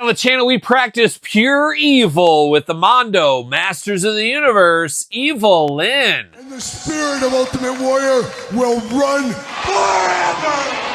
the channel, we practice pure evil with the Mondo, Masters of the Universe, Evil-Lynn. And the spirit of Ultimate Warrior will run forever!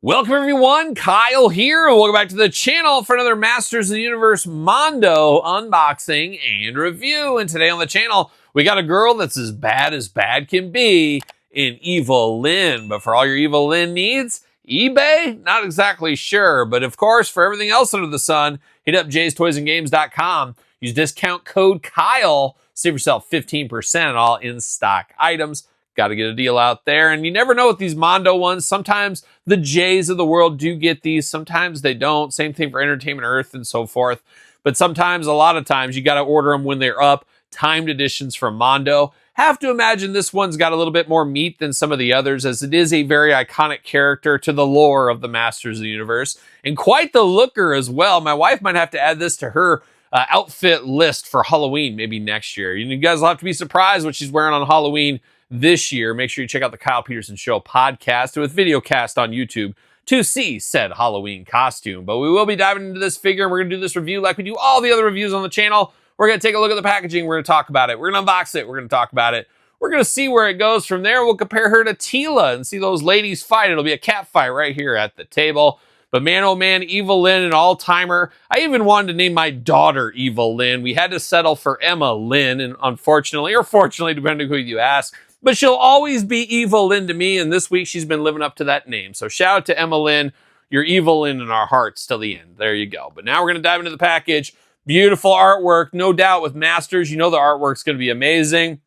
Welcome everyone, Kyle here. Welcome back to the channel for another Masters of the Universe Mondo unboxing and review. And today on the channel, we got a girl that's as bad can be in Evil-Lynn. But for all your Evil-Lynn needs, eBay? Not exactly sure. But of course, for everything else under the sun, hit up jaystoysandgames.com. Use discount code Kyle. Save yourself 15% on all in-stock items. Got to get a deal out there. And you never know with these Mondo ones. Sometimes the Jays of the world do get these. Sometimes they don't. Same thing for Entertainment Earth and so forth. But sometimes, a lot of times, you got to order them when they're up. Timed editions from Mondo. Have to imagine this one's got a little bit more meat than some of the others, as it is a very iconic character to the lore of the Masters of the Universe. And quite the looker as well. My wife might have to add this to her outfit list for Halloween maybe next year. You guys will have to be surprised what she's wearing on Halloween this year. Make sure you check out the Kyle Peterson Show podcast with video cast on YouTube to see said Halloween costume. But we will be diving into this figure, and we're going to do this review like we do all the other reviews on the channel. We're going to take a look at the packaging. We're going to talk about it. We're going to unbox it. We're going to talk about it. We're going to see where it goes from there. We'll compare her to Tila and see those ladies fight. It'll be a cat fight right here at the table. But man, oh man, Evil-Lynn, an all-timer. I even wanted to name my daughter Evil-Lynn. We had to settle for Emma-Lynn, and unfortunately, or fortunately, depending on who you ask, but she'll always be Evil-Lynn to me, and this week she's been living up to that name. So shout out to Emma-Lynn. You're Evil-Lynn in our hearts till the end. There you go. But now we're going to dive into the package. Beautiful artwork, no doubt with Masters. You know the artwork's going to be amazing.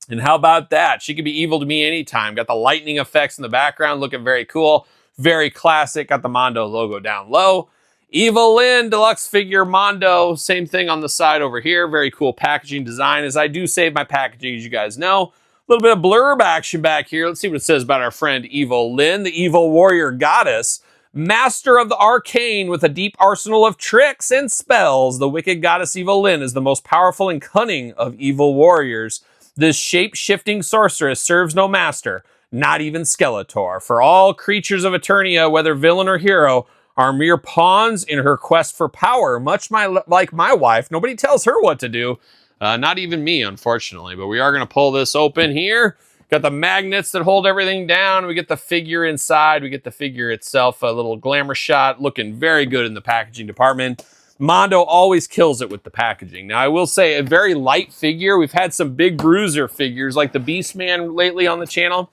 And how about that? She could be evil to me anytime. Got the lightning effects in the background, looking very cool. Very classic. Got the Mondo logo down low. Evil-Lynn deluxe figure Mondo. Same thing on the side over here. Very cool packaging design, as I do save my packaging, as you guys know. A little bit of blurb action back here. Let's see what it says about our friend Evil-Lynn, the evil warrior goddess, master of the arcane with a deep arsenal of tricks and spells. The wicked goddess Evil-Lynn is the most powerful and cunning of evil warriors. This shape-shifting sorceress serves no master, not even Skeletor. For all creatures of Eternia, whether villain or hero, are mere pawns in her quest for power. Much like my wife, nobody tells her what to do. Not even me, unfortunately, but we are going to pull this open here. Got the magnets that hold everything down. We get the figure inside. We get the figure itself, a little glamour shot, looking very good in the packaging department. Mondo always kills it with the packaging. Now, I will say, a very light figure. We've had some big bruiser figures like the Beastman lately on the channel.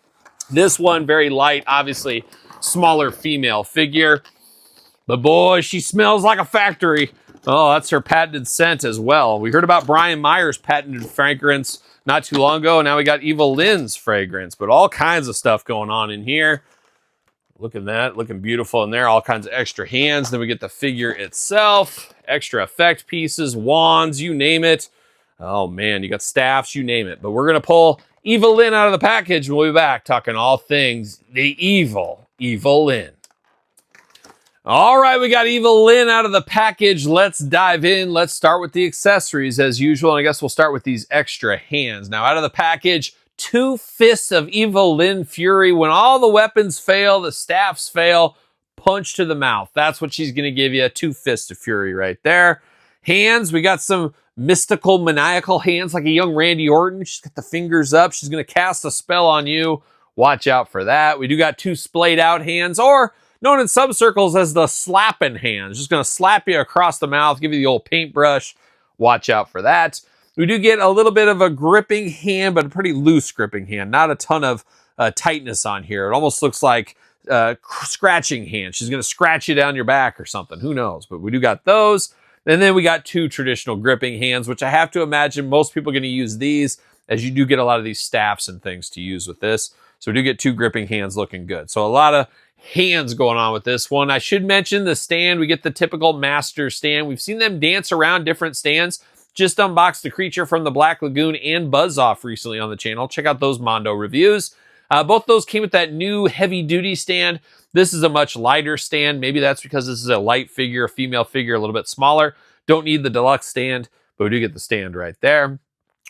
This one, very light, obviously smaller female figure. But boy, she smells like a factory. Oh, that's her patented scent as well. We heard about Brian Myers' patented fragrance not too long ago. Now we got Evil-Lynn's fragrance, but all kinds of stuff going on in here. Look at that, looking beautiful in there. All kinds of extra hands. Then we get the figure itself, extra effect pieces, wands, you name it. Oh man, you got staffs, you name it. But we're going to pull Evil-Lynn out of the package, and we'll be back talking all things the Evil-Lynn. All right, we got Evil-Lynn out of the package. Let's dive in. Let's start with the accessories as usual. And I guess we'll start with these extra hands. Now, out of the package, 2 fists of Evil-Lynn Fury. When all the weapons fail, the staffs fail, punch to the mouth. That's what she's going to give you, 2 fists of Fury right there. Hands, we got some mystical, maniacal hands like a young Randy Orton. She's got the fingers up. She's going to cast a spell on you. Watch out for that. We do got 2 splayed out hands, or known in some circles as the slapping hands. Just going to slap you across the mouth, give you the old paintbrush. Watch out for that. We do get a little bit of a gripping hand, but a pretty loose gripping hand. Not a ton of tightness on here. It almost looks like scratching hand. She's going to scratch you down your back or something. Who knows? But we do got those. And then we got 2 traditional gripping hands, which I have to imagine most people are going to use these, as you do get a lot of these staffs and things to use with this. So we do get 2 gripping hands looking good. So a lot of hands going on with this one. I should mention the stand. We get the typical master stand. We've seen them dance around different stands. Just unboxed the creature from the Black Lagoon and Buzz Off recently on the channel. Check out those Mondo reviews. Both those came with that new heavy-duty stand. This is a much lighter stand. Maybe that's because this is a light figure, a female figure, a little bit smaller. Don't need the deluxe stand, but we do get the stand right there.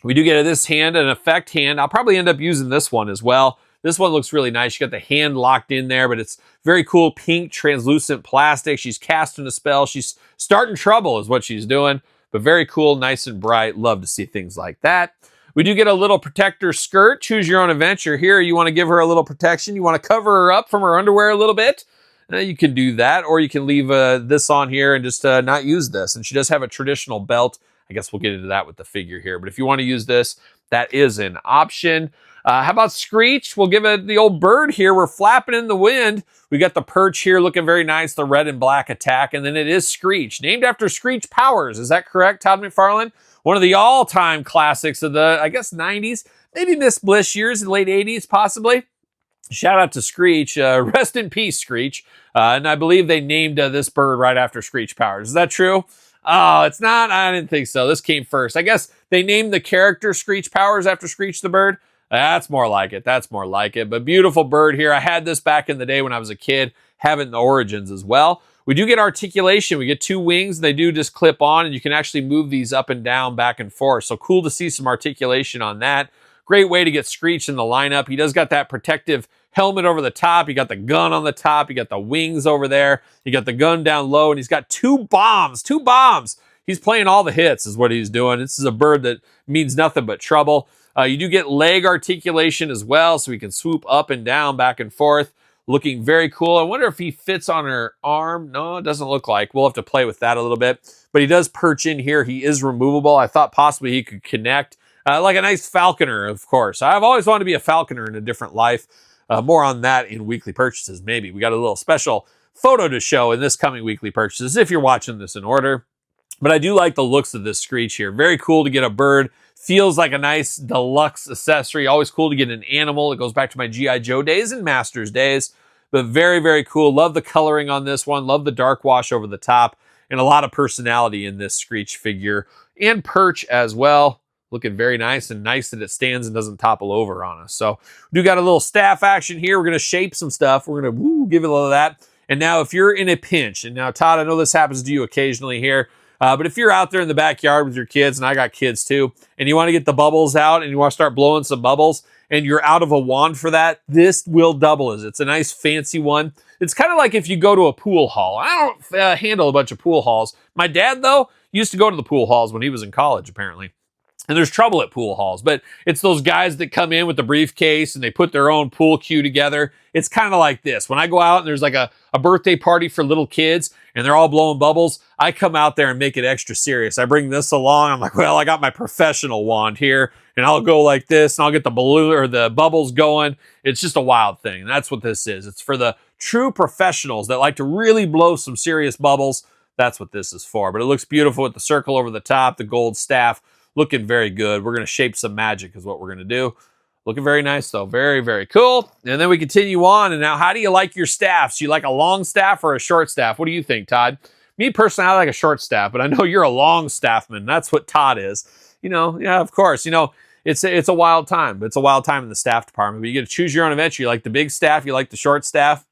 We do get this hand, an effect hand. I'll probably end up using this one as well. This one looks really nice. You got the hand locked in there, but it's very cool pink translucent plastic. She's casting a spell. She's starting trouble is what she's doing, but very cool, nice and bright. Love to see things like that. We do get a little protector skirt. Choose your own adventure. Here, you want to give her a little protection. You want to cover her up from her underwear a little bit. You can do that, or you can leave this on here and just not use this. And she does have a traditional belt. I guess we'll get into that with the figure here. But if you want to use this, that is an option. How about Screech? We'll give it the old bird here. We're flapping in the wind. We got the perch here looking very nice, the red and black attack. And then it is Screech, named after Screech Powers. Is that correct, Todd McFarlane? One of the all-time classics of the, I guess, 90s, maybe Miss Bliss years, the late 80s, possibly. Shout out to Screech. Rest in peace, Screech. And I believe they named this bird right after Screech Powers. Is that true? Oh, it's not? I didn't think so. This came first. I guess they named the character Screech Powers after Screech the bird. That's more like it. That's more like it. But beautiful bird here. I had this back in the day when I was a kid. Have it in the Origins as well. We do get articulation. We get two wings. They do just clip on, and you can actually move these up and down, back and forth. So cool to see some articulation on that. Great way to get Screech in the lineup. He does got that protective helmet over the top. You got the gun on the top. You got the wings over there. You got the gun down low, and he's got two bombs. Two bombs. He's playing all the hits is what he's doing. This is a bird that means nothing but trouble. You do get leg articulation as well, so he can swoop up and down, back and forth. Looking very cool. I wonder if he fits on her arm. No, it doesn't look like. We'll have to play with that a little bit. But he does perch in here. He is removable. I thought possibly he could connect. Like a nice falconer, of course. I've always wanted to be a falconer in a different life. More on that in weekly purchases, maybe. We got a little special photo to show in this coming weekly purchases, if you're watching this in order. But I do like the looks of this Screech here. Very cool to get a bird. Feels like a nice deluxe accessory. Always cool to get an animal. It goes back to my G.I. Joe days and Masters days. But very, very cool. Love the coloring on this one. Love the dark wash over the top. And a lot of personality in this Screech figure. And perch as well. Looking very nice, and nice that it stands and doesn't topple over on us. So we do got a little staff action here. We're going to shape some stuff. We're going to give it a little of that. And now if you're in a pinch, and now Todd, I know this happens to you occasionally here, but if you're out there in the backyard with your kids, and I got kids too, and you want to get the bubbles out and you want to start blowing some bubbles, and you're out of a wand for that, this will double as it's a nice fancy one. It's kind of like if you go to a pool hall. I don't handle a bunch of pool halls. My dad, though, used to go to the pool halls when he was in college, apparently. And there's trouble at pool halls, but it's those guys that come in with the briefcase and they put their own pool cue together. It's kind of like this. When I go out and there's like a birthday party for little kids and they're all blowing bubbles, I come out there and make it extra serious. I bring this along. I'm like, well, I got my professional wand here and I'll go like this and I'll get the balloon or the bubbles going. It's just a wild thing. And that's what this is. It's for the true professionals that like to really blow some serious bubbles. That's what this is for. But it looks beautiful with the circle over the top, the gold staff. Looking very good. We're going to shape some magic is what we're going to do. Looking very nice, though. Very, very cool. And then we continue on. And now, how do you like your staffs? You like a long staff or a short staff? What do you think, Todd? Me, personally, I like a short staff, but I know you're a long staffman. That's what Todd is. You know, yeah, of course. You know, it's a wild time. It's a wild time in the staff department. But you get to choose your own adventure. You like the big staff. You like the short staff.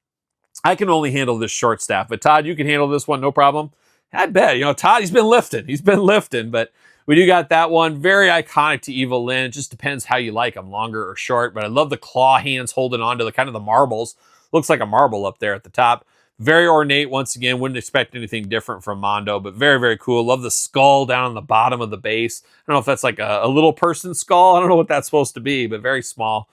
I can only handle this short staff. But, Todd, you can handle this one, no problem. I bet. You know, Todd, he's been lifting. But we do got that one. Very iconic to Evil-Lynn. It just depends how you like them, longer or short. But I love the claw hands holding on to the kind of the marbles. Looks like a marble up there at the top. Very ornate once again. Wouldn't expect anything different from Mondo, but very, very cool. Love the skull down on the bottom of the base. I don't know if that's like a little person skull. I don't know what that's supposed to be, but very small.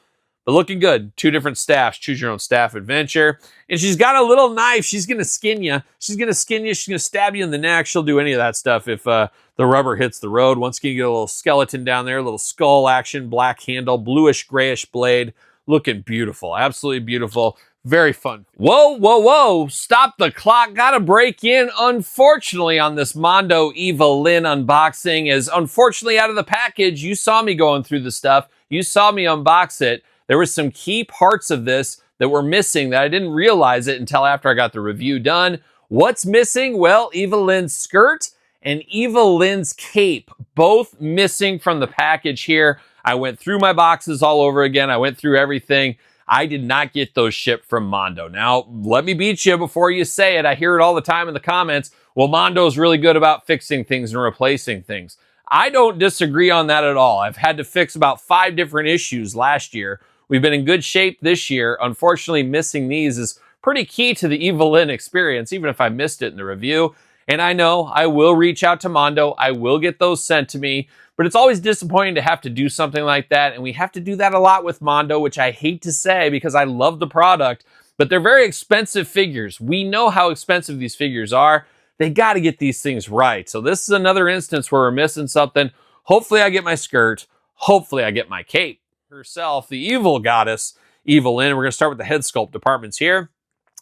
But looking good. Two different staffs. Choose your own staff adventure. And she's got a little knife. She's going to skin you. She's going to skin you. She's going to stab you in the neck. She'll do any of that stuff if the rubber hits the road. Once again, you get a little skeleton down there, a little skull action, black handle, bluish, grayish blade. Looking beautiful. Absolutely beautiful. Very fun. Whoa, whoa, whoa. Stop the clock. Got to break in, unfortunately, on this Mondo Evil-Lynn unboxing. As unfortunately, out of the package, you saw me going through the stuff. You saw me unbox it. There were some key parts of this that were missing that I didn't realize it until after I got the review done. What's missing? Well, Evil-Lynn's skirt and Evil-Lynn's cape, both missing from the package here. I went through my boxes all over again. I went through everything. I did not get those shipped from Mondo. Now, let me beat you before you say it. I hear it all the time in the comments. Well, Mondo's really good about fixing things and replacing things. I don't disagree on that at all. I've had to fix about 5 different issues last year. We've been in good shape this year. Unfortunately, missing these is pretty key to the Evil-Lynn experience, even if I missed it in the review. And I know I will reach out to Mondo. I will get those sent to me. But it's always disappointing to have to do something like that. And we have to do that a lot with Mondo, which I hate to say because I love the product. But they're very expensive figures. We know how expensive these figures are. They got to get these things right. So this is another instance where we're missing something. Hopefully I get my skirt. Hopefully I get my cape. Herself, the evil goddess, Evil-Lynn. We're going to start with the head sculpt departments here.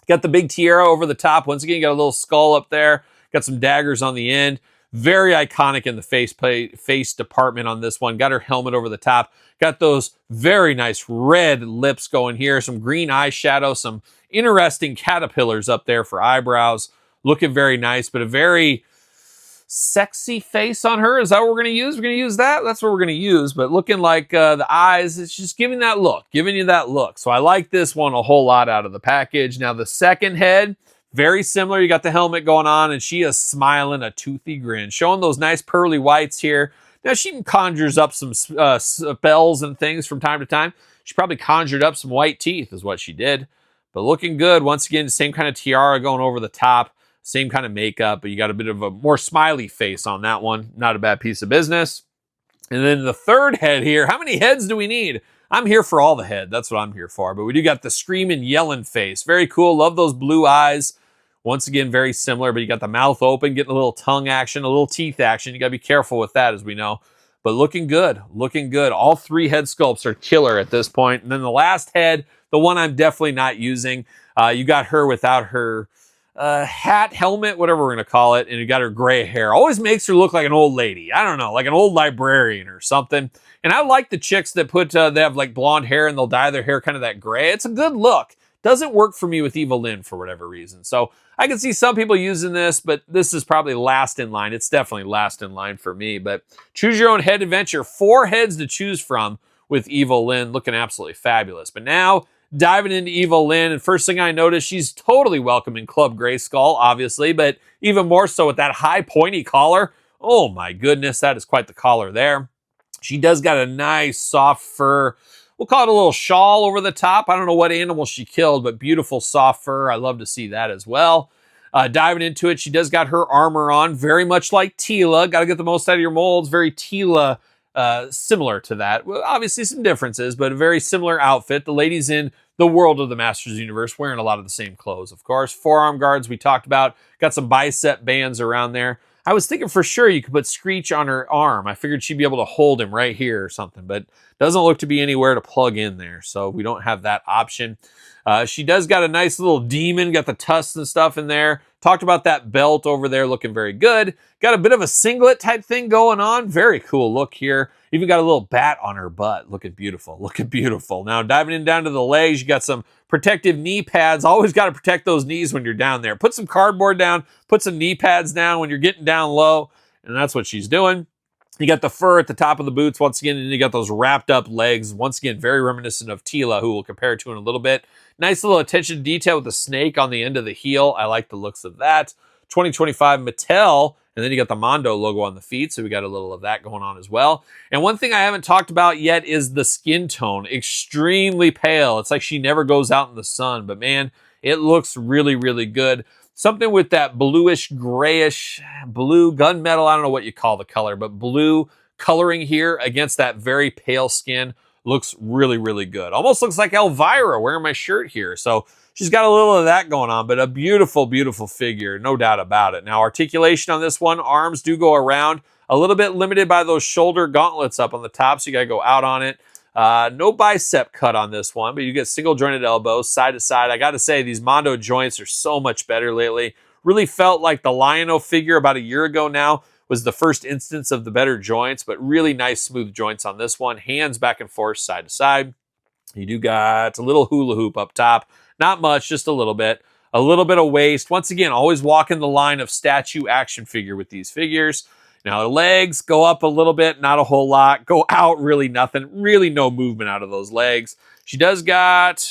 Got the big tiara over the top. Once again, you got a little skull up there. Got some daggers on the end. Very iconic in the face department on this one. Got her helmet over the top. Got those very nice red lips going here. Some green eyeshadow. Some interesting caterpillars up there for eyebrows. Looking very nice, but a very sexy face on her. Is that what we're going to use? We're going to use that? That's what we're going to use. But looking like the eyes, it's just giving that look. Giving you that look. So I like this one a whole lot out of the package. Now the second head, very similar. You got the helmet going on, and she is smiling a toothy grin, showing those nice pearly whites here. Now, she conjures up some spells and things from time to time. She probably conjured up some white teeth is what she did. But looking good. Once again, same kind of tiara going over the top. Same kind of makeup, but you got a bit of a more smiley face on that one. Not a bad piece of business. And then the third head here. How many heads do we need? I'm here for all the head. That's what I'm here for. But we do got the screaming, yelling face. Very cool. Love those blue eyes. Once again, very similar, but you got the mouth open, getting a little tongue action, a little teeth action. You got to be careful with that, as we know. But looking good. Looking good. All 3 head sculpts are killer at this point. And then the last head, the one I'm definitely not using. You got her without her hat, helmet, whatever we're going to call it. And you got her gray hair. Always makes her look like an old lady. I don't know, like an old librarian or something. And I like the chicks that they have like blonde hair and they'll dye their hair kind of that gray. It's a good look. Doesn't work for me with Evil-Lynn for whatever reason. So I can see some people using this, but this is probably last in line. It's definitely last in line for me. But choose your own head adventure. 4 heads to choose from with Evil-Lynn. Looking absolutely fabulous. But now, diving into Evil-Lynn, and first thing I noticed, she's totally welcome in Club Grayskull, obviously, but even more so with that high pointy collar. Oh my goodness, that is quite the collar there. She does got a nice soft fur. We'll call it a little shawl over the top. I don't know what animal she killed, but beautiful soft fur. I love to see that as well. Diving into it, she does got her armor on, very much like Teela. Got to get the most out of your molds. Very Teela similar to that. Well, obviously some differences, but a very similar outfit. The ladies in the world of the Masters Universe wearing a lot of the same clothes, of course. Forearm guards we talked about. Got some bicep bands around there. I was thinking for sure you could put Screech on her arm. I figured she'd be able to hold him right here or something, but doesn't look to be anywhere to plug in there, so we don't have that option. She does got a nice little demon, got the tusks and stuff in there. Talked about that belt over there looking very good. Got a bit of a singlet type thing going on. Very cool look here. Even got a little bat on her butt. Looking beautiful. Looking beautiful. Now diving in down to the legs, you got some protective knee pads. Always got to protect those knees when you're down there. Put some cardboard down. Put some knee pads down when you're getting down low. And that's what she's doing. You got the fur at the top of the boots once again, and you got those wrapped up legs. Once again, very reminiscent of Teela, who we'll compare it to in a little bit. Nice little attention to detail with the snake on the end of the heel. I like the looks of that. 2025 Mattel, and then you got the Mondo logo on the feet, so we got a little of that going on as well. And one thing I haven't talked about yet is the skin tone. Extremely pale. It's like she never goes out in the sun, but man, it looks really, really good. Something with that bluish, grayish, blue gunmetal, I don't know what you call the color, but blue coloring here against that very pale skin looks really, really good. Almost looks like Elvira wearing my shirt here. So she's got a little of that going on, but a beautiful, beautiful figure, no doubt about it. Now, articulation on this one, arms do go around. A little bit limited by those shoulder gauntlets up on the top, so you got to go out on it. No bicep cut on this one, but you get single jointed elbows, side to side. I got to say, these Mondo joints are so much better lately. Really felt like the Lion-O figure about a year ago now was the first instance of the better joints, but really nice smooth joints on this one. Hands back and forth, side to side. You do got a little hula hoop up top. Not much, just a little bit. a little bit of waist. Once again, always walking the line of statue action figure with these figures. Now, her legs go up a little bit, not a whole lot. Go out, really nothing. Really no movement out of those legs. She does got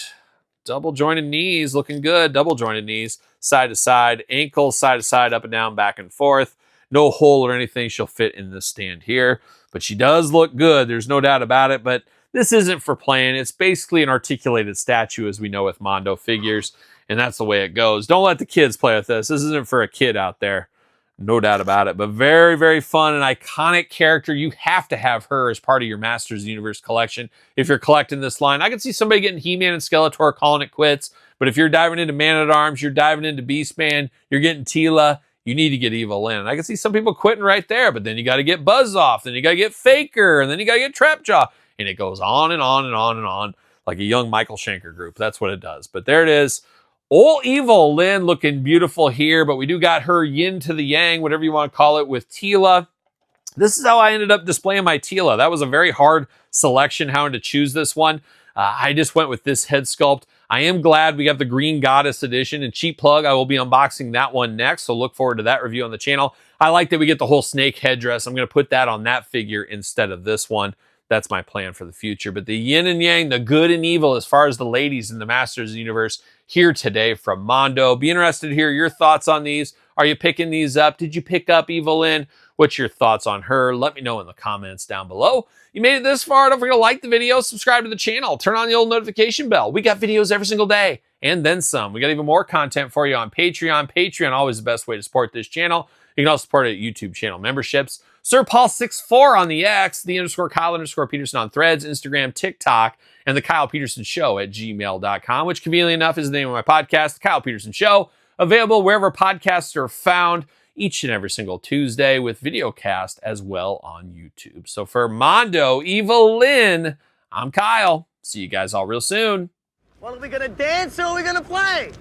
double jointed knees, looking good. Double jointed knees, side to side, ankles side to side, up and down, back and forth. No hole or anything. She'll fit in this stand here. But she does look good. There's no doubt about it. But this isn't for playing. It's basically an articulated statue, as we know with Mondo figures. And that's the way it goes. Don't let the kids play with this. This isn't for a kid out there. No doubt about it. But very, very fun and iconic character. You have to have her as part of your Masters of the Universe collection if you're collecting this line. I can see somebody getting He-Man and Skeletor calling it quits. But if you're diving into Man-at-Arms, you're diving into Beastman, you're getting Teela, you need to get Evil-Lynn. And I can see some people quitting right there. But then you got to get Buzz-Off. Then you got to get Faker. And then you got to get Trapjaw. And it goes on and on and on and on like a young Michael Schenker group. That's what it does. But there it is. Old Evil-Lynn looking beautiful here, but we do got her yin to the yang, whatever you want to call it, with Teela. This is how I ended up displaying my Teela. That was a very hard selection, how to choose this one. I just went with this head sculpt. I am glad we got the Green Goddess edition, and cheap plug, I will be unboxing that one next, so look forward to that review on the channel. I like that we get the whole snake headdress. I'm going to put that on that figure instead of this one. That's my plan for the future. But the yin and yang, the good and evil, as far as the ladies in the Masters of the Universe, here today from Mondo. Be interested to hear your thoughts on these. Are you picking these up? Did you pick up Evil-Lynn? What's your thoughts on her? Let me know in the comments down below. You made it this far. Don't forget to like the video, subscribe to the channel, turn on the old notification bell. We got videos every single day and then some. We got even more content for you on Patreon. Patreon, always the best way to support this channel. You can also support it at YouTube channel memberships. Sir Paul64 on the X, _Kyle_Peterson on Threads, Instagram, TikTok, and TheKylePetersonShow at gmail.com, which conveniently enough is the name of my podcast, The Kyle Peterson Show, available wherever podcasts are found each and every single Tuesday with video cast as well on YouTube. So for Mondo, Evil-Lynn, I'm Kyle. See you guys all real soon. Well, are we going to dance or are we going to play?